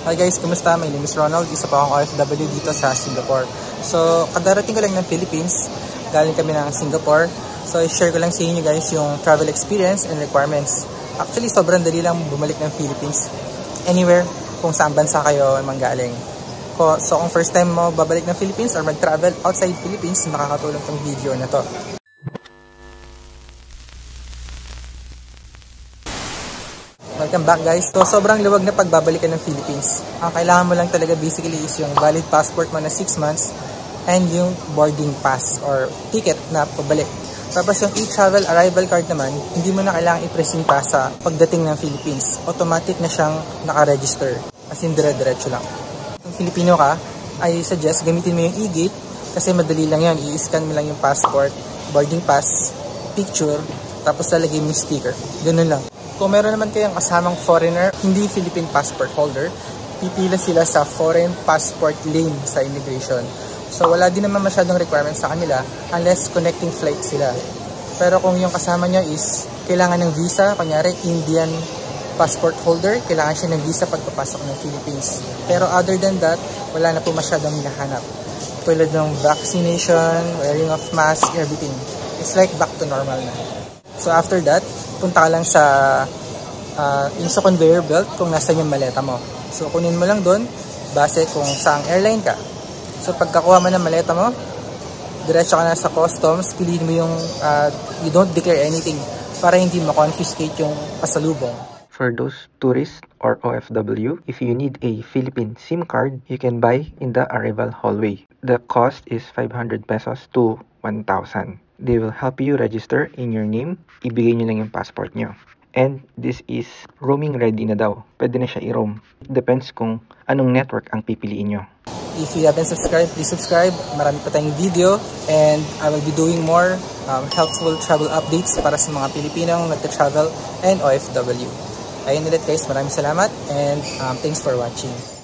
Hi guys, kumusta? My name is Ronald. Isa pa akong OFW dito sa Singapore. So, kadarating ko lang ng Philippines. Galing kami ng Singapore. So, i-share ko lang sa inyo guys yung travel experience and requirements. Actually, sobrang dali lang bumalik ng Philippines. Anywhere, kung saan bansa kayo manggaling. So, kung first time mo babalik ng Philippines or mag-travel outside Philippines, makakatulong tong video na to. Welcome back guys. So sobrang luwag na pagbabalikan ng Philippines. Ang kailangan mo lang talaga basically is yung valid passport mo na 6 months and yung boarding pass or ticket na pabalik. Tapos yung e-travel arrival card naman, hindi mo na kailangan i-pressing pa sa pagdating ng Philippines. Automatic na siyang naka-register. As in dire-diretso lang. Kung Filipino ka, I suggest gamitin mo yung e-gate kasi madali lang yan. I-scan mo lang yung passport, boarding pass, picture, tapos lalagay mo yung sticker. Ganun lang. Kung meron naman kayong kasamang foreigner, hindi Philippine passport holder, pipila sila sa foreign passport lane sa immigration. So wala din naman masyadong requirements sa kanila unless connecting flight sila. Pero kung yung kasama nyo is kailangan ng visa, kunyari Indian passport holder, kailangan siya ng visa pagpapasok ng Philippines. Pero other than that, wala na po masyadong hinahanap. Tulad ng vaccination, wearing of mask, everything. It's like back to normal na. So after that, punta ka lang sa yung sa conveyor belt kung nasan yung maleta mo. So kunin mo lang doon base kung saang airline ka. So pagkakuha mo ng maleta mo, diretso ka na sa customs, piliin mo yung you don't declare anything para hindi ma-confiscate yung pasalubong. For those tourists or OFW, if you need a Philippine SIM card, you can buy in the arrival hallway. The cost is 500 pesos to 1,000. They will help you register in your name. Ibigay nyo lang yung passport nyo. And this is roaming ready na daw. Pwede na siya i-roam. Depends kung anong network ang pipiliin nyo. If you haven't subscribed, please subscribe. Marami pa tayong video and I will be doing more helpful travel updates para sa mga Pilipinong nagta-travel and OFW. Ayun ulit guys, maraming salamat and thanks for watching.